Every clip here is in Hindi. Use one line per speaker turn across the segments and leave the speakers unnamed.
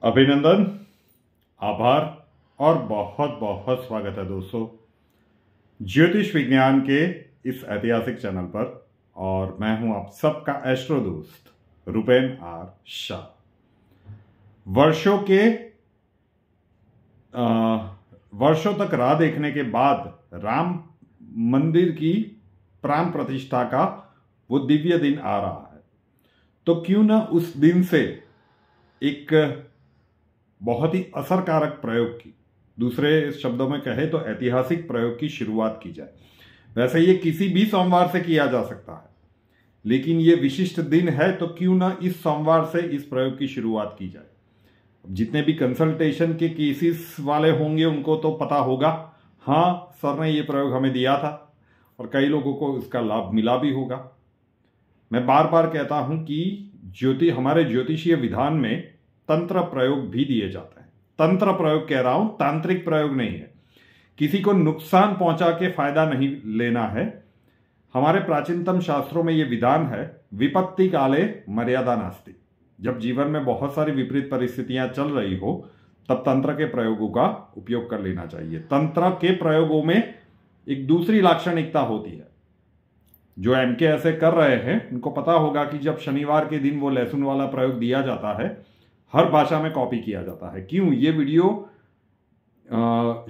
अभिनंदन, आभार और बहुत बहुत स्वागत है दोस्तों ज्योतिष विज्ञान के इस ऐतिहासिक चैनल पर। और मैं हूं आप सबका एस्ट्रो दोस्त रुपेन आर शाह। वर्षों तक राह देखने के बाद राम मंदिर की प्राण प्रतिष्ठा का वो दिव्य दिन आ रहा है, तो क्यों ना उस दिन से एक बहुत ही असरकारक प्रयोग की, दूसरे शब्दों में कहे तो ऐतिहासिक प्रयोग की शुरुआत की जाए। वैसे ये किसी भी सोमवार से किया जा सकता है, लेकिन ये विशिष्ट दिन है तो क्यों ना इस सोमवार से इस प्रयोग की शुरुआत की जाए। जितने भी कंसल्टेशन के केसेस वाले होंगे उनको तो पता होगा, हाँ सर ने ये प्रयोग हमें दिया था, और कई लोगों को इसका लाभ मिला भी होगा। मैं बार बार कहता हूं कि हमारे ज्योतिषीय विधान में तंत्र प्रयोग भी दिए जाते हैं। तंत्र प्रयोग कह रहा हूं, तांत्रिक प्रयोग नहीं है। किसी को नुकसान पहुंचा के फायदा नहीं लेना है। हमारे प्राचीनतम शास्त्रों में यह विधान है, विपत्ति काले मर्यादा नास्ति। जब जीवन में बहुत सारी विपरीत परिस्थितियां चल रही हो तब तंत्र के प्रयोगों का उपयोग कर लेना चाहिए। तंत्र के प्रयोगों में एक दूसरी लाक्षणिकता होती है। जो एमके ऐसे कर रहे हैं उनको पता होगा कि जब शनिवार के दिन वो लहसुन वाला प्रयोग दिया जाता है, हर भाषा में कॉपी किया जाता है। क्यों? ये वीडियो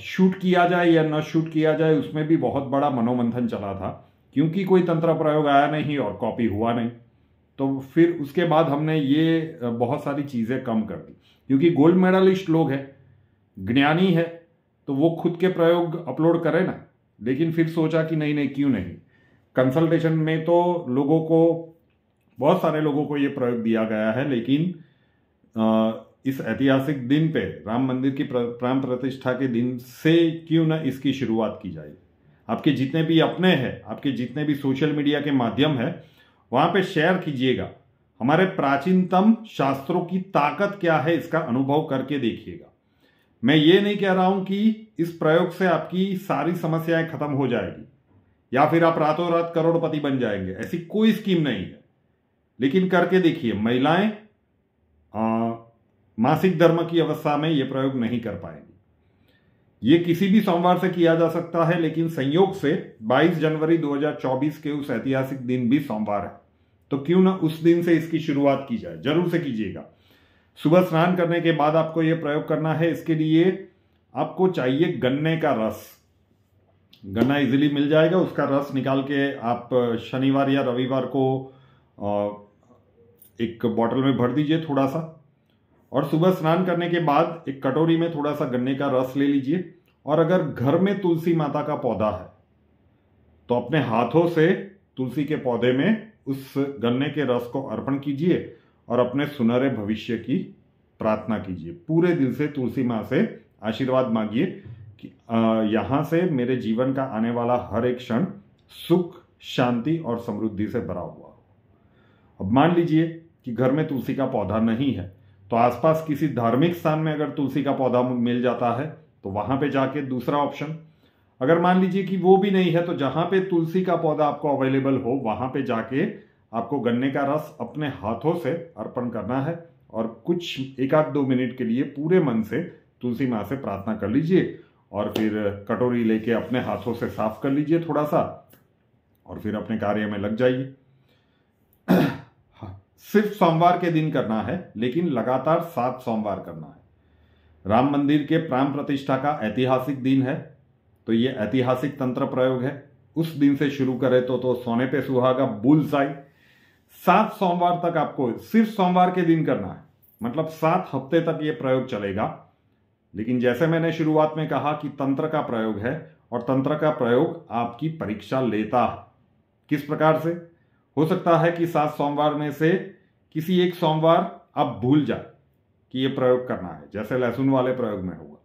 शूट किया जाए या न शूट किया जाए, उसमें भी बहुत बड़ा मनोमंथन चला था, क्योंकि कोई तंत्र प्रयोग आया नहीं और कॉपी हुआ नहीं। तो फिर उसके बाद हमने ये बहुत सारी चीजें कम कर दी, क्योंकि गोल्ड मेडलिस्ट लोग हैं, ज्ञानी है, तो वो खुद के प्रयोग अपलोड करे ना। लेकिन फिर सोचा कि नहीं नहीं, क्यों नहीं। कंसल्टेशन में तो बहुत सारे लोगों को ये प्रयोग दिया गया है, लेकिन इस ऐतिहासिक दिन पे, राम मंदिर की प्राण प्रतिष्ठा के दिन से क्यों ना इसकी शुरुआत की जाए। आपके जितने भी अपने हैं, आपके जितने भी सोशल मीडिया के माध्यम है, वहां पे शेयर कीजिएगा। हमारे प्राचीनतम शास्त्रों की ताकत क्या है इसका अनुभव करके देखिएगा। मैं ये नहीं कह रहा हूं कि इस प्रयोग से आपकी सारी समस्याएं खत्म हो जाएगी या फिर आप रातों रात करोड़पति बन जाएंगे, ऐसी कोई स्कीम नहीं है। लेकिन करके देखिए। महिलाएं मासिक धर्म की अवस्था में यह प्रयोग नहीं कर पाएंगी। ये किसी भी सोमवार से किया जा सकता है, लेकिन संयोग से 22 जनवरी 2024 के उस ऐतिहासिक दिन भी सोमवार है, तो क्यों ना उस दिन से इसकी शुरुआत की जाए। जरूर से कीजिएगा। सुबह स्नान करने के बाद आपको यह प्रयोग करना है। इसके लिए आपको चाहिए गन्ने का रस। गन्ना इजीली मिल जाएगा, उसका रस निकाल के आप शनिवार या रविवार को एक बॉटल में भर दीजिए थोड़ा सा, और सुबह स्नान करने के बाद एक कटोरी में थोड़ा सा गन्ने का रस ले लीजिए। और अगर घर में तुलसी माता का पौधा है तो अपने हाथों से तुलसी के पौधे में उस गन्ने के रस को अर्पण कीजिए और अपने सुनहरे भविष्य की प्रार्थना कीजिए। पूरे दिल से तुलसी माँ से आशीर्वाद मांगिए कि यहां से मेरे जीवन का आने वाला हर एक क्षण सुख, शांति और समृद्धि से भरा हुआ हो। अब मान लीजिए कि घर में तुलसी का पौधा नहीं है, तो आसपास किसी धार्मिक स्थान में अगर तुलसी का पौधा मिल जाता है तो वहां पे जाके दूसरा ऑप्शन। अगर मान लीजिए कि वो भी नहीं है, तो जहां पे तुलसी का पौधा आपको अवेलेबल हो वहां पे जाके आपको गन्ने का रस अपने हाथों से अर्पण करना है और कुछ 1-2 मिनट के लिए पूरे मन से तुलसी माँ से प्रार्थना कर लीजिए। और फिर कटोरी लेके अपने हाथों से साफ कर लीजिए थोड़ा सा, और फिर अपने कार्य में लग जाइए। सिर्फ सोमवार के दिन करना है, लेकिन लगातार 7 सोमवार करना है। राम मंदिर के प्राण प्रतिष्ठा का ऐतिहासिक दिन है, तो ये ऐतिहासिक तंत्र प्रयोग है। उस दिन से शुरू करें तो सोने पे सुहागा, बुलसाई। 7 सोमवार तक आपको सिर्फ सोमवार के दिन करना है, मतलब 7 हफ्ते तक ये प्रयोग चलेगा। लेकिन जैसे मैंने शुरुआत में कहा कि तंत्र का प्रयोग है, और तंत्र का प्रयोग आपकी परीक्षा लेता है। किस प्रकार से? हो सकता है कि 7 सोमवार में से किसी एक सोमवार आप भूल जाए कि यह प्रयोग करना है, जैसे लहसुन वाले प्रयोग में हुआ,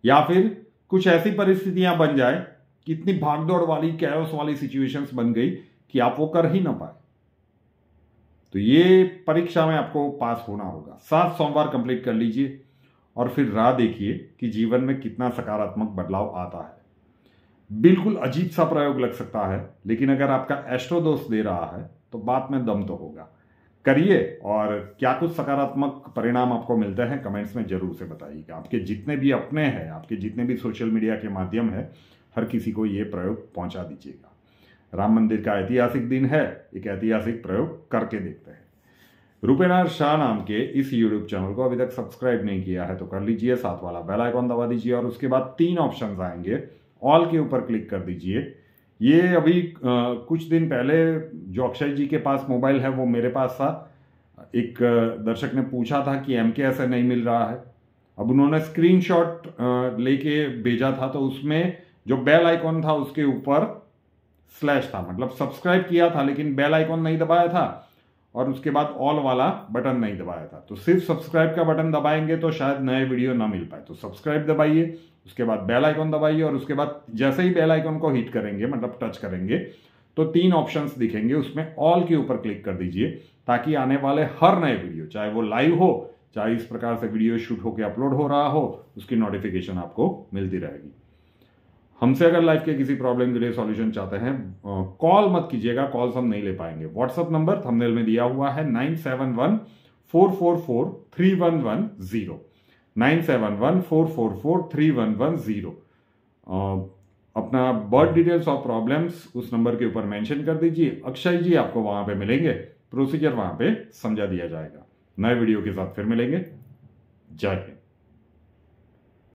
या फिर कुछ ऐसी परिस्थितियां बन जाए कि इतनी भागदौड़ वाली, कैओस वाली सिचुएशंस बन गई कि आप वो कर ही ना पाए। तो ये परीक्षा में आपको पास होना होगा। 7 सोमवार कंप्लीट कर लीजिए और फिर राह देखिए कि जीवन में कितना सकारात्मक बदलाव आता है। बिल्कुल अजीब सा प्रयोग लग सकता है, लेकिन अगर आपका एस्ट्रो दोस्त दे रहा है तो बात में दम तो होगा। करिए और क्या कुछ सकारात्मक परिणाम आपको मिलते हैं कमेंट्स में जरूर से बताइएगा। आपके जितने भी अपने हैं, आपके जितने भी सोशल मीडिया के माध्यम है, हर किसी को ये प्रयोग पहुंचा दीजिएगा। राम मंदिर का ऐतिहासिक दिन है, एक ऐतिहासिक प्रयोग करके देखते हैं। रूपेनार शाह नाम के इस यूट्यूब चैनल को अभी तक सब्सक्राइब नहीं किया है तो कर लीजिए, साथ वाला बेल आइकॉन दबा दीजिए और उसके बाद 3 ऑप्शंस आएंगे, ऑल के ऊपर क्लिक कर दीजिए। ये अभी कुछ दिन पहले जो अक्षय जी के पास मोबाइल है वो मेरे पास था। एक दर्शक ने पूछा था कि एमके ऐसे नहीं मिल रहा है। अब उन्होंने स्क्रीनशॉट लेके भेजा था, तो उसमें जो बेल आइकॉन था उसके ऊपर स्लैश था, मतलब सब्सक्राइब किया था लेकिन बेल आइकॉन नहीं दबाया था और उसके बाद ऑल वाला बटन नहीं दबाया था। तो सिर्फ सब्सक्राइब का बटन दबाएंगे तो शायद नए वीडियो ना मिल पाए। तो सब्सक्राइब दबाइए, उसके बाद बेल आइकॉन दबाइए और उसके बाद जैसे ही बेल आइकॉन को हिट करेंगे, मतलब टच करेंगे, तो 3 ऑप्शंस दिखेंगे, उसमें ऑल के ऊपर क्लिक कर दीजिए ताकि आने वाले हर नए वीडियो, चाहे वो लाइव हो चाहे इस प्रकार से वीडियो शूट होकर अपलोड हो रहा हो, उसकी नोटिफिकेशन आपको मिलती रहेगी। हमसे अगर लाइफ के किसी प्रॉब्लम के लिए सॉल्यूशन चाहते हैं, कॉल मत कीजिएगा, कॉल्स हम नहीं ले पाएंगे। व्हाट्सएप नंबर थंबनेल में दिया हुआ है 9714443110, 9714443110। अपना बर्थ डिटेल्स और प्रॉब्लम्स उस नंबर के ऊपर मेंशन कर दीजिए, अक्षय जी आपको वहां पे मिलेंगे, प्रोसीजर वहां पे समझा दिया जाएगा। नए वीडियो के साथ फिर मिलेंगे। जय हिंद।